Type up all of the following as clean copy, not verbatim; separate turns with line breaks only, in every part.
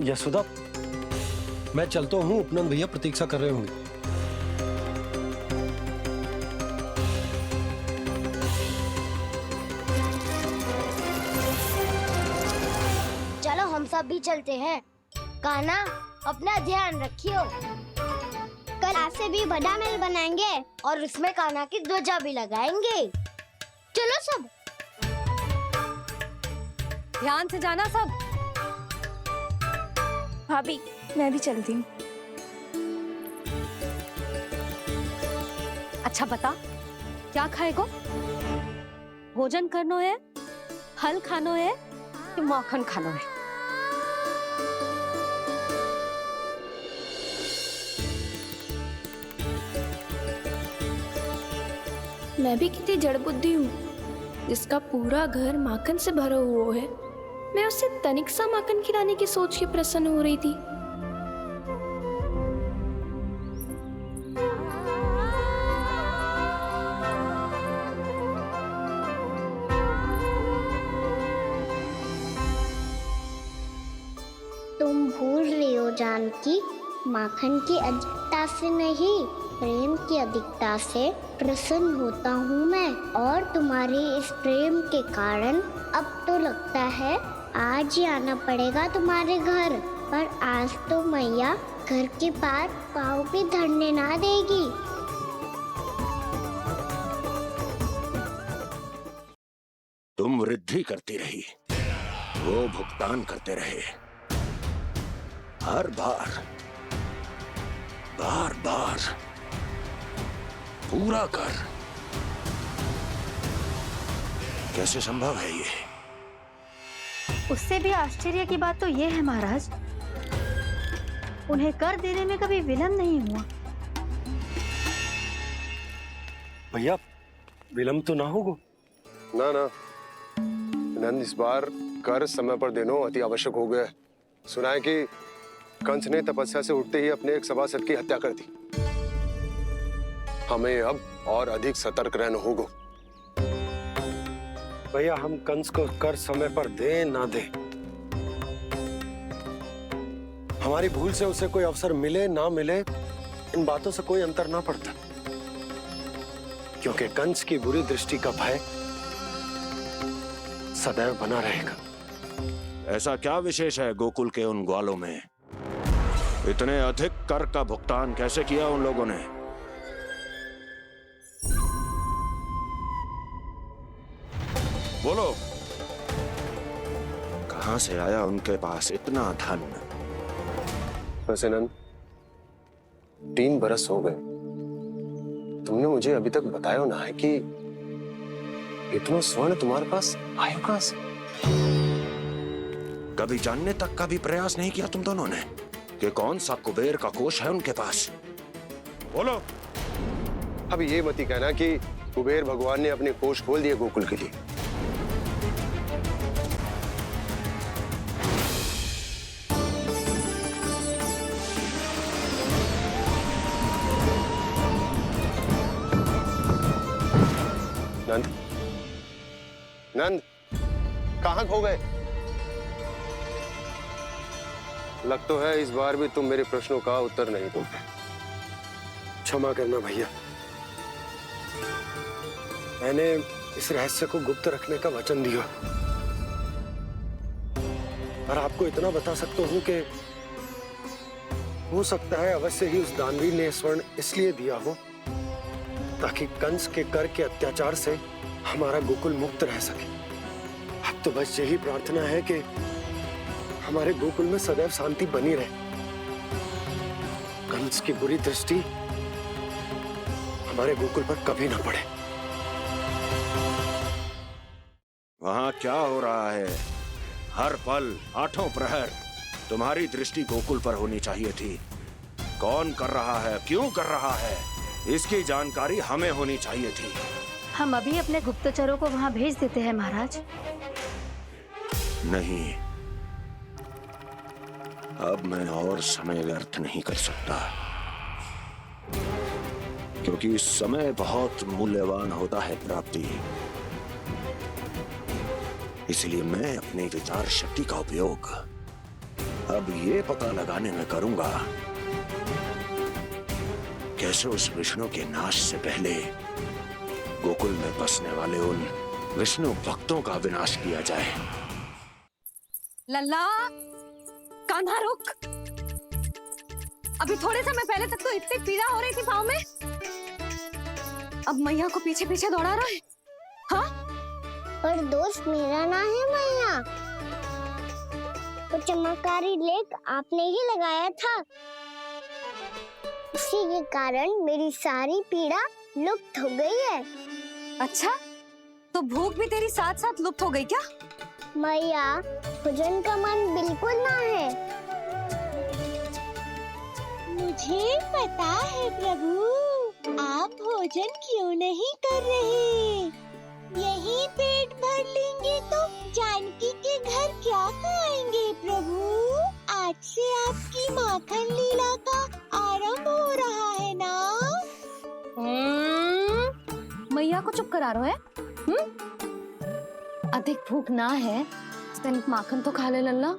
यशोदा, मैं चलता हूँ, उपनंद भैया प्रतीक्षा कर रहे होंगे।
चलो हम सब भी चलते हैं। कान्हा, अपना ध्यान रखियो। कल आज से भी बड़ा महल बनाएंगे और उसमें कान्हा की ध्वजा भी लगाएंगे। चलो सब।
ध्यान से जाना सब।
भाभी, मैं भी चलती हूँ।
अच्छा बता, क्या खाएगो? भोजन करनो है, फल खानो है कि माखन खानो है?
मैं भी कितनी जड़ बुद्धि हूँ, जिसका पूरा घर माखन से भरा हुआ है। मैं उससे तनिक सा माखन खिलाने की सोच के प्रसन्न हो रही थी।
तुम भूल रही हो जानकी, माखन की अधिकता से नहीं, प्रेम की अधिकता से प्रसन्न होता हूँ मैं। और तुम्हारे इस प्रेम के कारण अब तो लगता है आज ही आना पड़ेगा तुम्हारे घर। पर आज तो मैया घर के पार पाँव भी धरने ना देगी।
तुम वृद्धि करती रही, वो भुगतान करते रहे। हर बार बार बार पूरा कर। कैसे संभव है ये?
उससे भी आश्चर्य की बात तो ये है महाराज, उन्हें कर देने में कभी विलंब नहीं हुआ।
भैया, विलंब तो ना होगा?
ना ना नंद, इस बार कर समय पर देना अति आवश्यक हो गया है। सुना है कि कंस ने तपस्या से उठते ही अपने एक सभासद की हत्या कर दी। हमें अब और अधिक सतर्क रहना होगा।
भैया, हम कंस को कर समय पर दे ना दे, हमारी भूल से उसे कोई अवसर मिले ना मिले, इन बातों से कोई अंतर ना पड़ता। क्योंकि कंस की बुरी दृष्टि का भय सदैव बना रहेगा।
ऐसा क्या विशेष है गोकुल के उन ग्वालों में? इतने अधिक कर का भुगतान कैसे किया उन लोगों ने? बोलो, कहां से आया उनके पास इतना धन?
वैसे नंद, 3 बरस हो गए, तुमने मुझे अभी तक बताया ना है कि इतना स्वर्ण तुम्हारे पास आया कहां से?
कभी जानने तक का भी प्रयास नहीं किया तुम दोनों ने कि कौन सा कुबेर का कोष है उनके पास? बोलो।
अब ये मत ही कहना कि कुबेर भगवान ने अपने कोष खोल दिए गोकुल के लिए। नंद, नंद, कहां खो गए? लग तो है इस बार भी तुम मेरे प्रश्नों का उत्तर नहीं दोगे।
क्षमा करना भैया, मैंने इस रहस्य को गुप्त रखने का वचन दिया। पर आपको इतना बता सकता हूं कि हो सकता है अवश्य ही उस दानवीर ने स्वर्ण इसलिए दिया हो ताकि कंस के कर के अत्याचार से हमारा गोकुल मुक्त रह सके। अब तो बस यही प्रार्थना है कि हमारे गोकुल में सदैव शांति बनी रहे, कंस की बुरी दृष्टि हमारे गोकुल पर कभी ना पड़े।
वहां क्या हो रहा है? हर पल, आठों प्रहर तुम्हारी दृष्टि गोकुल पर होनी चाहिए थी। कौन कर रहा है, क्यों कर रहा है, इसकी जानकारी हमें होनी चाहिए थी।
हम अभी अपने गुप्तचरों को वहां भेज देते हैं महाराज।
नहीं, अब मैं और समय व्यर्थ नहीं कर सकता, क्योंकि समय बहुत मूल्यवान होता है प्राप्ति। इसलिए मैं अपनी विचार शक्ति का उपयोग अब ये पता लगाने में करूंगा कैसे उस विष्णु के नाश से पहले गोकुल में बसने वाले उन विष्णु भक्तों का विनाश किया जाए।
लल्ला, कान्हा रुक। अभी थोड़े समय पहले तक तो इतनी पीड़ा हो रही थी पाँव में, अब मैया को पीछे पीछे दौड़ा रहा है। हाँ?
पर दोस्त मेरा ना है मैया, वो चमत्कारी लेक आपने ही लगाया था, इसी के कारण मेरी सारी पीड़ा लुप्त हो गई है।
अच्छा, तो भूख भी तेरी साथ साथ लुप्त हो गई क्या?
मैया, भोजन का मन बिल्कुल ना है। मुझे पता है प्रभु, आप भोजन क्यों नहीं कर रहे? यही पेट भर लेंगे तो जानकी के घर क्या खाएंगे प्रभु? आज से आपकी माखन लीला का आरंभ हो रहा है ना?
मैया को चुप करा रहे है? अधिक भूख ना है, तनिक माखन तो खा ले लल्ला।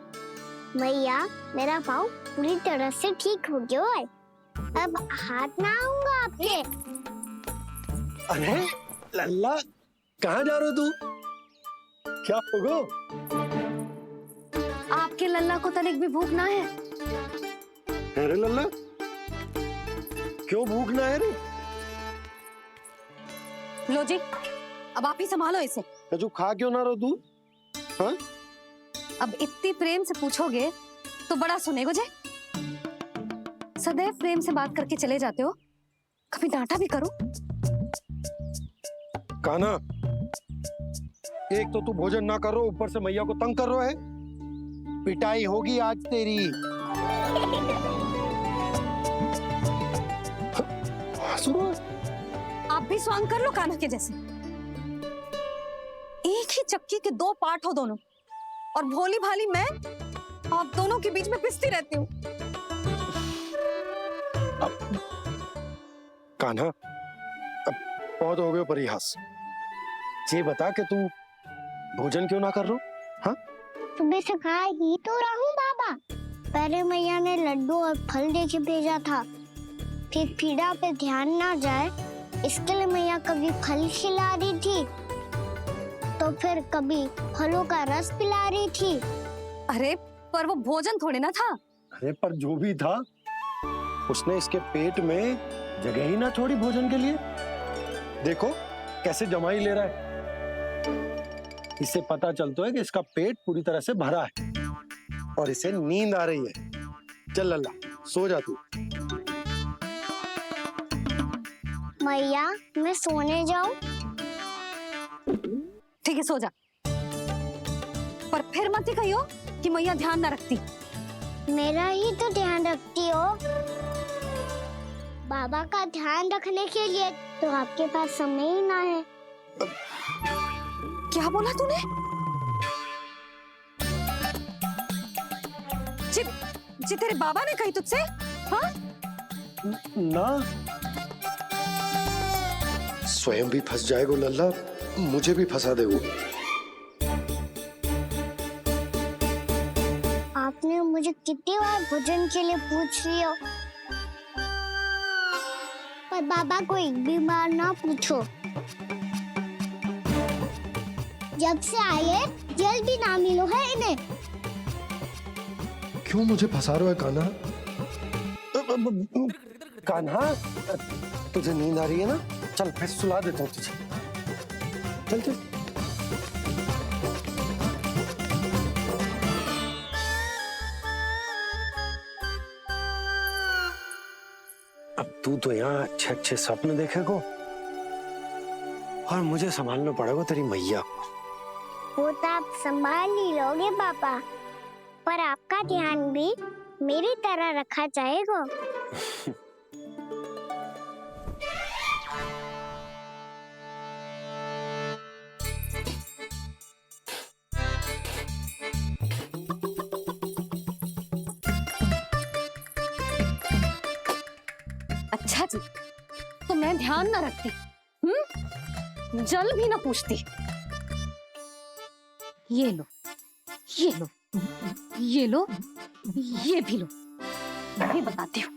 मैया, मेरा पाँव पूरी तरह से ठीक हो गया है, अब हाथ ना आऊंगा आपके।
अरे लल्ला, कहाँ जा रहे हो तू? क्या होगा?
आपके लल्ला को तनिक भी भूख ना है?
अरे लल्ला, क्यों भूख ना है रे?
लो जी, अब आप ही संभालो इसे।
तू खा क्यों ना रहो तू? हाँ?
अब इतनी प्रेम से पूछोगे तो बड़ा सुनेगो जे। सदैव प्रेम से बात करके चले जाते हो, कभी डांटा भी करो।
कान्हा, एक तो तू भोजन ना करो, ऊपर से मैया को तंग कर रहा है। पिटाई होगी आज तेरी।
आप भी स्वांग कर लो कान्हा के जैसे। एक ही चक्की के दो पार्ट हो दोनों, और भोली भाली मैं आप दोनों के बीच में पिसती रहती हूँ।
कान्हा, अब बहुत हो गए परिहास। ये बता कि तू भोजन क्यों ना कर रहा? हाँ?
तुम्हें सिखा ही तो रहा हूँ बाबा। पहले मैया ने लड्डू और फल देके भेजा था, फिर पीड़ा पे ध्यान ना जाए इसके लिए मैया कभी फल खिला रही थी, तो फिर कभी फलों का रस पिला रही थी।
अरे पर वो भोजन थोड़े ना था।
अरे पर जो भी था, उसने इसके पेट में जगह ही ना छोड़ी भोजन के लिए। देखो कैसे जमाई ले रहा है। इससे पता चलता है कि इसका पेट पूरी तरह से भरा है और इसे नींद आ रही है। चल लल्ला, सो जा तू।
मैया, मैं सोने जाऊं?
ठीक है, सो जा, पर फिर मत ही कहियो कि मैया ध्यान ना रखती।
मेरा ही तो ध्यान रखती हो। बाबा का ध्यान रखने के लिए तो आपके पास समय ही ना है।
क्या बोला तूने? जी तेरे बाबा ने कही तुझसे? हाँ?
ना, स्वयं भी फंस जाएगा लल्ला, मुझे भी फंसा देगो।
आपने मुझे कितनी बार भोजन के लिए पूछ लिया, पर बाबा को एक भी बार ना पूछो। जब से आए जल भी ना मिलो है इन्हें।
क्यों मुझे फंसा रहा है कान्हा? कान्हा, तुझे नींद आ रही है ना? चल मैं सुला देता हूँ तुझे। चल चल। अब तू तो यहाँ अच्छे अच्छे सपने देखेगो और मुझे संभालना पड़ेगा तेरी मैया को।
वो तो आप संभाल ही लोगे पापा, पर आपका ध्यान भी मेरी तरह रखा जाएगा।
अच्छा जी, तो मैं ध्यान ना रखती, जल भी ना पूछती। ये लो, ये लो, ये लो, ये भी लो, मैं भी बताती हूँ।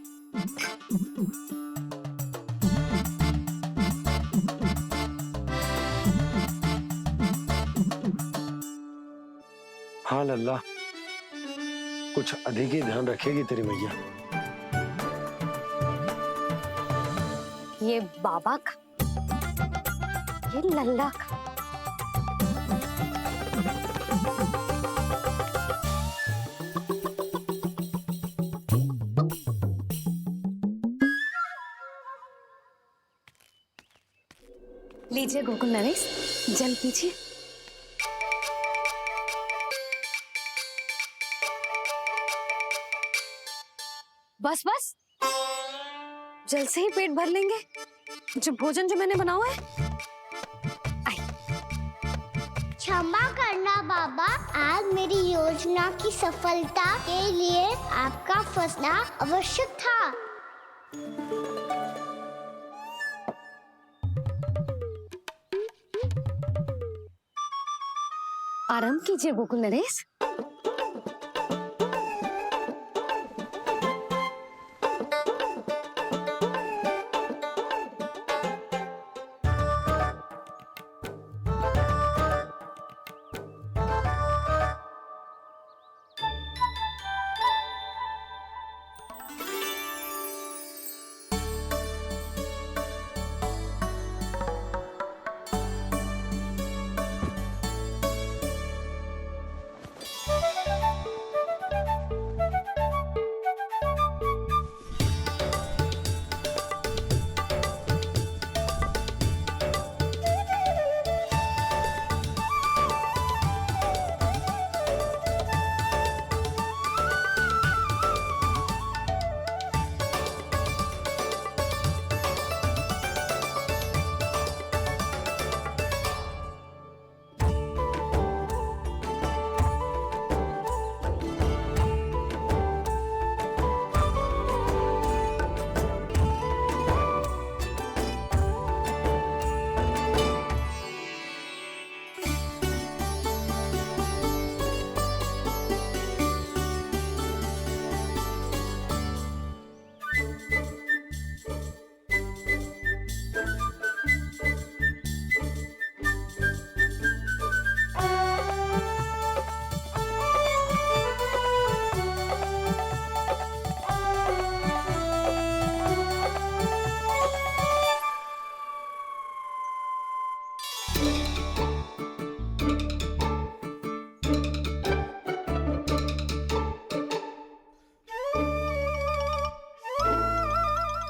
हाँ लल्ला, कुछ अधिक ही ध्यान रखेगी तेरी मैया।
ये बाबा का, ये लल्ला का। लीजिए गोकुल नरेश, जल पीजिए। बस बस, जल से ही पेट भर लेंगे। जो भोजन जो मैंने बनाया है।
क्षमा करना बाबा, आज मेरी योजना की सफलता के लिए आपका फंसना आवश्यक था।
आराम कीजिए गोकुल नरेश।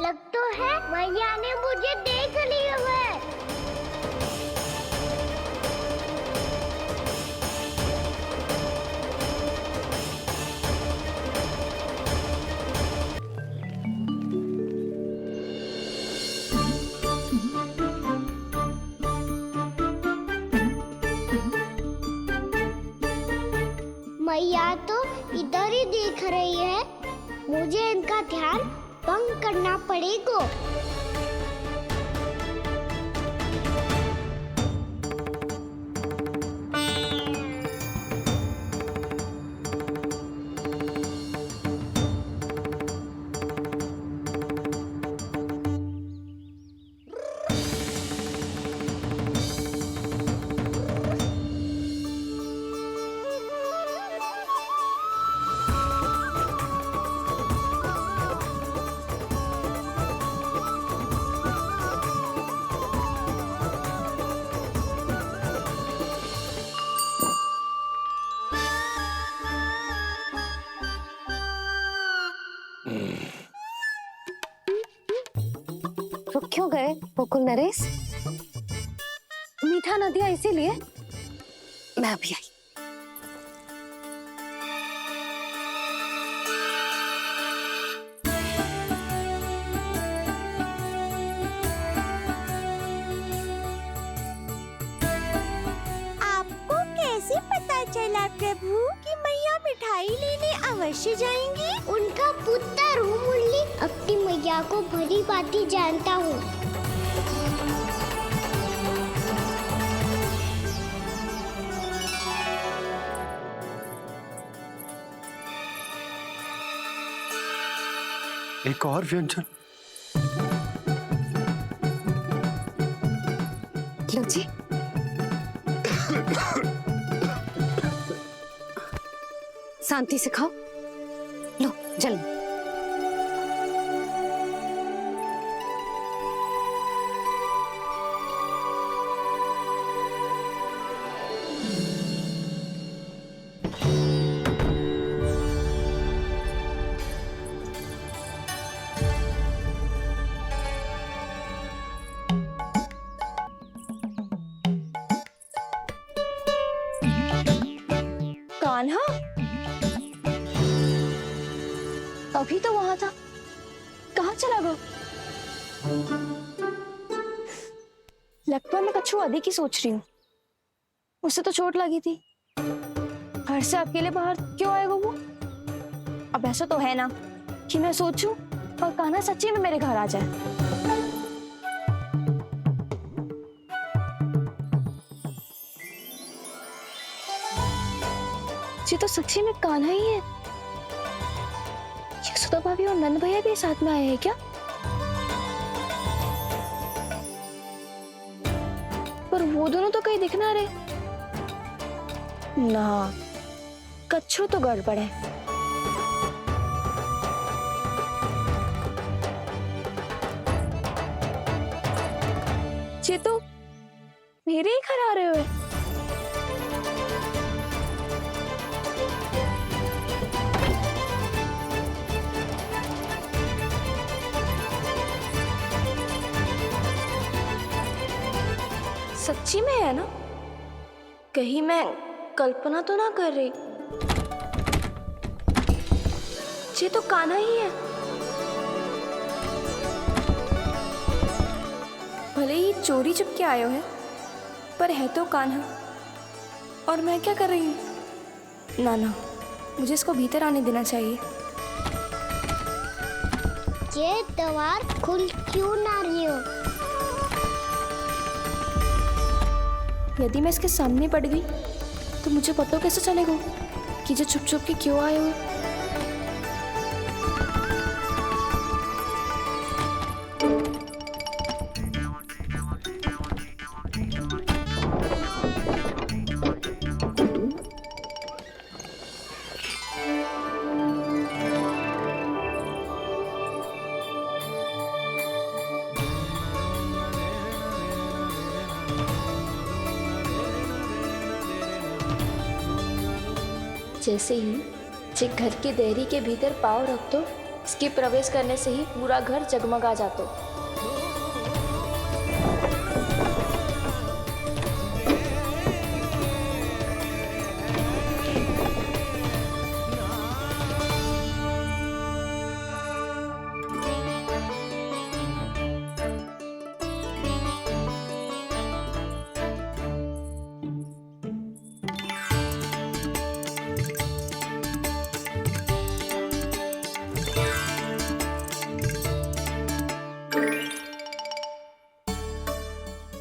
लग तो है मैया ने मुझे देख लिया है। मैया तो इधर ही देख रही है, मुझे इनका ध्यान भंग करना पड़ेगा।
रुक क्यों गए गोकुल नरेश? मीठा न दिया इसीलिए? मैं अभी आई।
आपको कैसे पता चला प्रभु कि मैया मिठाई लेने अवश्य जाएंगी? उनका पुत्र हूँ मुरली, अपनी मैया को भली भांति जानता हूँ।
एक और व्यंजन।
लो जी। शांति से खाओ। लो जल्दी।
कान्हा अभी तो वहां था, कहाँ चला गया? लगता है मैं कच्छू अधिक ही सोच रही हूँ। उसे तो चोट लगी थी, घर से अकेले बाहर क्यों आएगा वो? अब ऐसा तो है ना कि मैं सोचूं और कान्हा सच्ची में मेरे घर आ जाए। ये तो सच्ची में कान्हा ही है। यशोदा भाभी और नंद भैया भी साथ में आए हैं क्या? पर वो दोनों तो कहीं दिख ना रहे। ना, कच्छू तो गड़बड़ है। ये तो मेरे ही घर आ रहे हुए। सच्ची में है ना? कहीं मैं कल्पना तो ना कर रही? ये तो कान्हा ही है। भले ही चोरी चुपके आए हैं, पर है तो कान्हा। और मैं क्या कर रही हूँ? ना ना, मुझे इसको भीतर आने देना चाहिए।
ये दीवार खुल क्यों ना रही हो?
यदि मैं इसके सामने पड़ गई तो मुझे पता कैसे चलेगा कि जो छुप छुप के क्यों आए हो? जैसे ही जे घर की देहरी के भीतर पाँव रख दो, इसके प्रवेश करने से ही पूरा घर जगमगा जातो।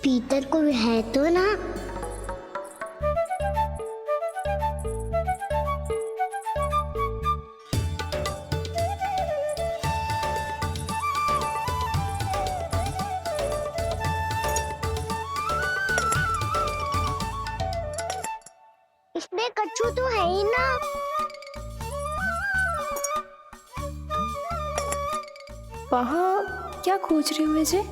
भीतर कोई है तो ना? इसमें कच्छू तो है ही ना।
वहाँ क्या खोज रहे हुए जे?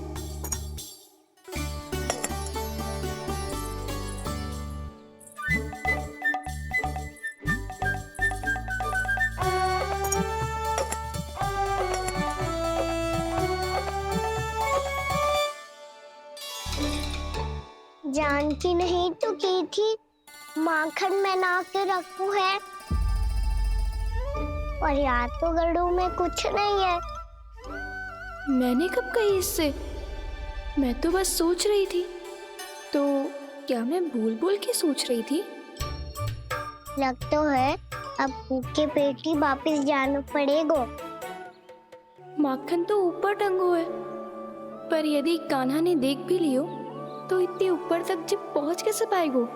जानकी नहीं तो की थी माखन में ना के रखू है, और यहाँ तो गड़ू में कुछ नहीं है।
मैंने कब कही इससे? मैं तो बस सोच रही थी। तो क्या मैं भूल भूल के सोच रही थी?
लग तो है अब भूखे पेट ही वापिस जाना पड़ेगा।
माखन तो ऊपर टंगो है, पर यदि कान्हा ने देख भी लियो तो इतने ऊपर तक जब पहुंच कैसे पाएगो?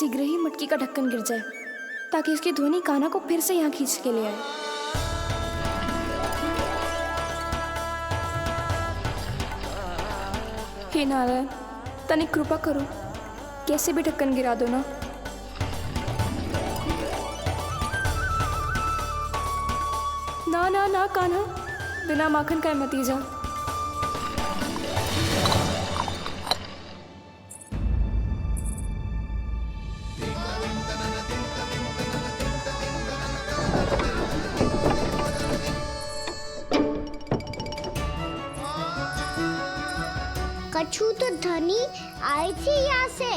शीघ्र ही मटकी का ढक्कन गिर जाए ताकि उसकी ध्वनि कान्हा को फिर से यहाँ खींच के ले आए। हे नारायण, तनिक कृपा करो, कैसे भी ढक्कन गिरा दो ना। ना ना ना कान्हा, बिना माखन का मत ही जा।
कछु तो ध्वनि आई थी यहाँ से।